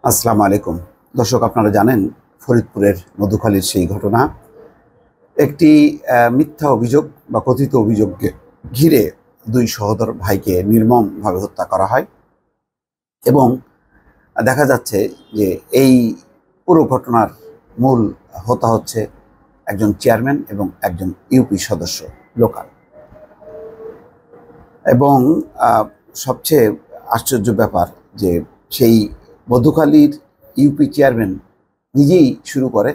আসসালামু আলাইকুম দর্শক, আপনারা জানেন ফরিদপুরের মধুখালীর সেই ঘটনা। একটি মিথ্যা অভিযোগ বা কথিত অভিযোগকে ঘিরে দুই সহোদর ভাইকে নির্মমভাবে হত্যা করা হয় এবং দেখা যাচ্ছে যে এই পুরো ঘটনার মূল হোতা হচ্ছে একজন চেয়ারম্যান এবং একজন ইউপি সদস্য লোকাল। এবং সবচেয়ে আশ্চর্য ব্যাপার যে সেই মধুখালীর ইউপি চেয়ারম্যান নিজেই শুরু করে,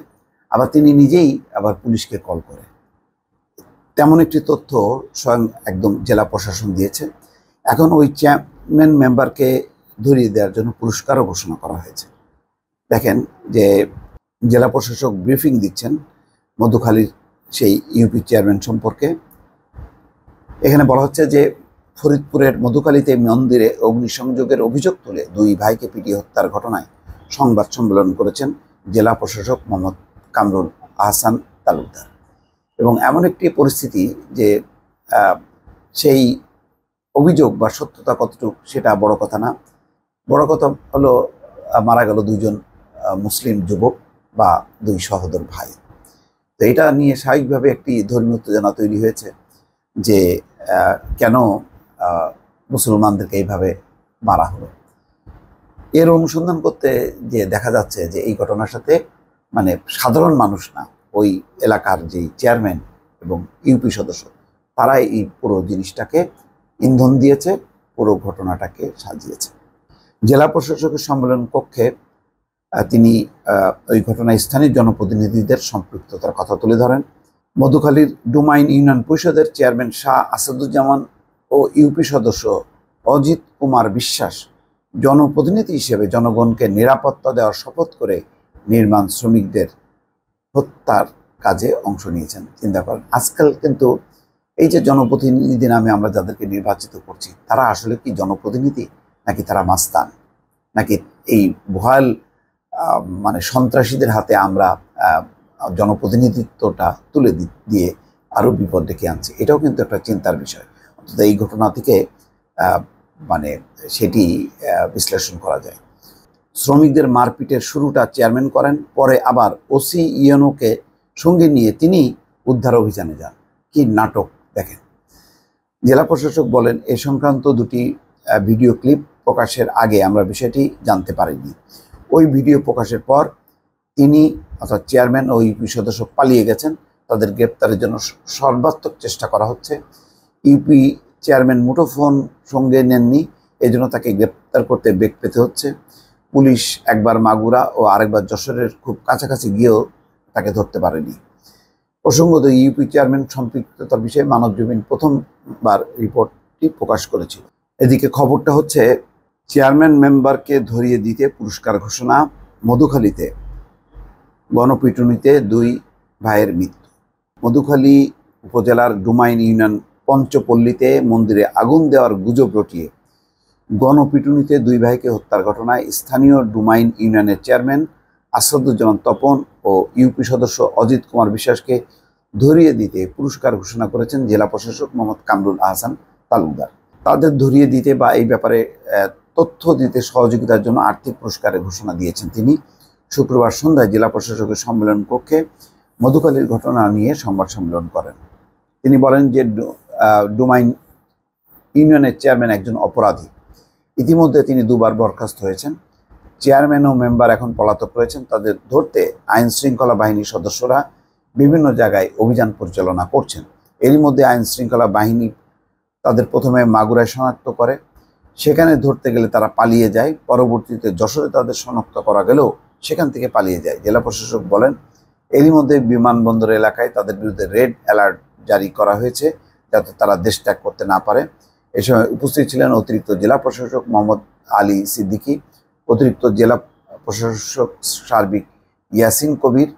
আবার তিনি নিজেই আবার পুলিশকে কল করে। তেমন একটি তথ্য স্বয়ং একদম জেলা প্রশাসন দিয়েছে। এখন ওই চেয়ারম্যান মেম্বারকে ধরিয়ে দেওয়ার জন্য পুরস্কারও ঘোষণা করা হয়েছে। দেখেন যে জেলা প্রশাসক ব্রিফিং দিচ্ছেন মধুখালীর সেই ইউপি চেয়ারম্যান সম্পর্কে। এখানে বলা হচ্ছে যে ফরিদপুরের মধুখালীতে মন্দিরে অগ্নিসংযোগের অভিযোগ তুলে দুই ভাইকে পিটিয়ে হত্যার ঘটনায় সংবাদ সম্মেলন করেছেন জেলা প্রশাসক মোহাম্মদ কামরুল আহসান তালুকদার। এবং এমন একটি পরিস্থিতি যে সেই অভিযোগ বা সত্যতা কতটুকু সেটা বড় কথা না, বড় কথা হলো মারা গেল দুইজন মুসলিম যুবক বা দুই সহোদর ভাই। তো এটা নিয়ে স্বাভাবিকভাবে একটি ধর্মীয় উত্তেজনা তৈরি হয়েছে যে কেন মুসলমানদেরকে এইভাবে মারা হলো। এর অনুসন্ধান করতে যে দেখা যাচ্ছে যে এই ঘটনার সাথে মানে সাধারণ মানুষ না, ওই এলাকার যেই চেয়ারম্যান এবং ইউপি সদস্য তারাই এই পুরো জিনিসটাকে ইন্ধন দিয়েছে, পুরো ঘটনাটাকে সাজিয়েছে। জেলা প্রশাসকের সম্মেলন কক্ষে তিনি ওই ঘটনায় স্থানীয় জনপ্রতিনিধিদের সম্পৃক্ততার কথা তুলে ধরেন। মধুখালীর ডুমাইন ইউনিয়ন পরিষদের চেয়ারম্যান শাহ আসাদুজ্জামান ও ইউপি সদস্য অজিত কুমার বিশ্বাস জনপ্রতিনিধি হিসেবে জনগণকে নিরাপত্তা দেওয়ার শপথ করে নির্মাণ শ্রমিকদের হত্যার কাজে অংশ নিয়েছেন। চিন্তা করেন, আজকাল কিন্তু এই যে জনপ্রতিনিধি নামে আমরা যাদেরকে নির্বাচিত করছি তারা আসলে কি জনপ্রতিনিধি, নাকি তারা মাস্তান, নাকি এই ভয়াল মানে সন্ত্রাসীদের হাতে আমরা জনপ্রতিনিধিত্বটা তুলে দিয়ে আরও বিপদ ডেকে আনছি। এটাও কিন্তু একটা চিন্তার বিষয়। অন্তত এই ঘটনা থেকে মানে সেটি বিশ্লেষণ করা যায়। শ্রমিকদের মারপিটের শুরুটা চেয়ারম্যান করেন, পরে আবার ওসি ইউএনওকে সঙ্গে নিয়ে তিনি উদ্ধার অভিযানে যান। কি নাটক দেখেন। জেলা প্রশাসক বলেন, এ সংক্রান্ত দুটি ভিডিও ক্লিপ প্রকাশের আগে আমরা বিষয়টি জানতে পারিনি। ওই ভিডিও প্রকাশের পর তিনি অর্থাৎ চেয়ারম্যান ও ইউপি সদস্য পালিয়ে গেছেন। তাদের গ্রেপ্তারের জন্য সর্বাত্মক চেষ্টা করা হচ্ছে। ইউপি চেয়ারম্যান মুঠোফোন সঙ্গে নেননি, এই জন্য তাকে গ্রেপ্তার করতে বেগ পেতে হচ্ছে। পুলিশ একবার মাগুরা ও আরেকবার যশোরের খুব কাছাকাছি গিয়েও তাকে ধরতে পারেনি। প্রসঙ্গত, ইউপি চেয়ারম্যান সম্পৃক্ততার বিষয়ে মানবজমিন প্রথমবার রিপোর্টটি প্রকাশ করেছিল। এদিকে খবরটা হচ্ছে চেয়ারম্যান মেম্বারকে ধরিয়ে দিতে পুরস্কার ঘোষণা। মধুখালীতে গণপিটুনিতে দুই ভাইয়ের মৃত্যু। মধুখালী উপজেলার ডুমাইন ইউনিয়ন পঞ্চপল্লীতে মন্দিরে আগুন দেওয়ার গুজব রটিয়ে গণপিটুনিতে দুই ভাইকে হত্যার ঘটনায় স্থানীয় ডুমাইন ইউনিয়নের চেয়ারম্যান আসাদুজ্জামান তপন ও ইউপি সদস্য অজিত কুমার বিশ্বাসকে ধরিয়ে দিতে পুরস্কার ঘোষণা করেছেন জেলা প্রশাসক মোহাম্মদ কামরুল আহসান তালুকদার। তাদের ধরিয়ে দিতে বা এই ব্যাপারে তথ্য দিতে সহযোগিতার জন্য আর্থিক পুরস্কারের ঘোষণা দিয়েছেন তিনি। শুক্রবার সন্ধ্যায় জেলা প্রশাসকের সম্মেলন কক্ষে মধুখালীর ঘটনা নিয়ে সংবাদ সম্মেলন করেন। তিনি বলেন যে ডুমাইন ইউনিয়নের চেয়ারম্যান একজন অপরাধী। ইতিমধ্যে তিনি দুবার বরখাস্ত হয়েছেন। চেয়ারম্যান ও মেম্বার এখন পলাতক রয়েছেন। তাদের ধরতে আইন শৃঙ্খলা বাহিনীর সদস্যরা বিভিন্ন জায়গায় অভিযান পরিচালনা করছেন। এরই মধ্যে আইন শৃঙ্খলা বাহিনী তাদের প্রথমে মাগুরায় শনাক্ত করে, সেখানে ধরতে গেলে তারা পালিয়ে যায়। পরবর্তীতে যশোরে তাদের শনাক্ত করা গেলেও সেখান থেকে পালিয়ে যায়। জেলা প্রশাসক বলেন, এরই মধ্যে বিমানবন্দর এলাকায় তাদের বিরুদ্ধে রেড অ্যালার্ট জারি করা হয়েছে যাতে তারা দেশ ত্যাগ করতে না পারে। এ সময় উপস্থিত ছিলেন অতিরিক্ত জেলা প্রশাসক মোহাম্মদ আলী সিদ্দিকী, অতিরিক্ত জেলা প্রশাসক সার্বিক ইয়াসিন কবির,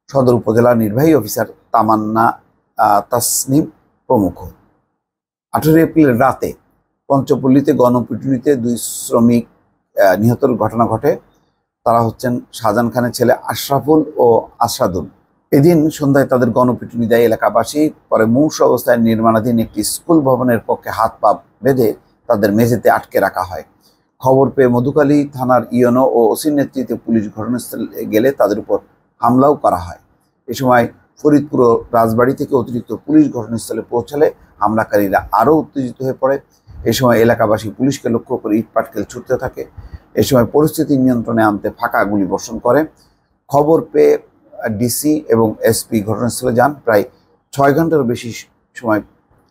সদর উপজেলা নির্বাহী অফিসার তামান্না তাসনিম প্রমুখ। 18 এপ্রিল রাতে পঞ্চপল্লীতে গণপিটুনিতে দুই শ্রমিক নিহতের ঘটনা ঘটে। তারা হচ্ছেন শাহজাহান খানের ছেলে আশরাফুল ও আসাদুল। এদিন সন্ধ্যায় তাদের গণপিটুনি দেয় এলাকাবাসী। পরে মুমূর্ষু অবস্থায় নির্মাণাধীন একটি স্কুল ভবনের পক্ষে হাত পা বেঁধে তাদের মেঝেতে আটকে রাখা হয়। খবর পেয়ে মধুখালী থানার ইউএনও ও ওসির নেতৃত্বে পুলিশ ঘটনাস্থলে গেলে তাদের উপর হামলাও করা হয়। এ সময় ফরিদপুর ও রাজবাড়ী থেকে অতিরিক্ত পুলিশ ঘটনাস্থলে পৌঁছালে হামলাকারীরা আরও উত্তেজিত হয়ে পড়ে। এ সময় এলাকাবাসী পুলিশকে লক্ষ্য করে ইট পাটকেল ছুটতে থাকে। এ সময় পরিস্থিতি নিয়ন্ত্রণে আনতে ফাঁকা গুলি বর্ষণ করে। খবর পেয়ে ডিসি এবং এসপি ঘটনাস্থলে যান। প্রায় 6 ঘন্টারও বেশি সময়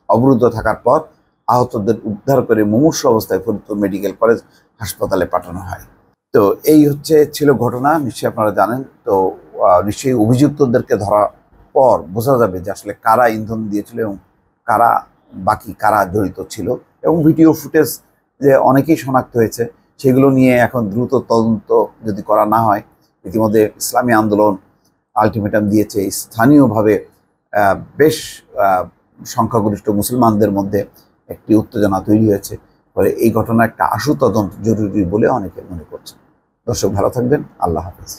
অবরুদ্ধ থাকার পর আহতদের উদ্ধার করে মুমূর্ষ অবস্থায় ফরিদপুর মেডিকেল কলেজ হাসপাতালে পাঠানো হয়। তো এই ছিল ঘটনা, নিশ্চয়ই আপনারা জানেন। তো নিশ্চয়ই অভিযুক্তদেরকে ধরার পর বোঝা যাবে যে আসলে কারা ইন্ধন দিয়েছিল এবং কারা জড়িত ছিল, এবং ভিডিও ফুটেজ যে অনেকেই শনাক্ত হয়েছে, সেগুলো নিয়ে এখন দ্রুত তদন্ত যদি করা না হয়। ইতিমধ্যে ইসলামী আন্দোলন আলটিমেটাম দিয়েছে। স্থানীয়ভাবে বেশ সংখ্যাগরিষ্ঠ মুসলমানদের মধ্যে একটি উত্তেজনা তৈরি হয়েছে। ফলে এই ঘটনার একটা আশু তদন্ত জরুরি বলে অনেকে মনে করছেন। দর্শক ভালো থাকবেন। আল্লাহ হাফেজ।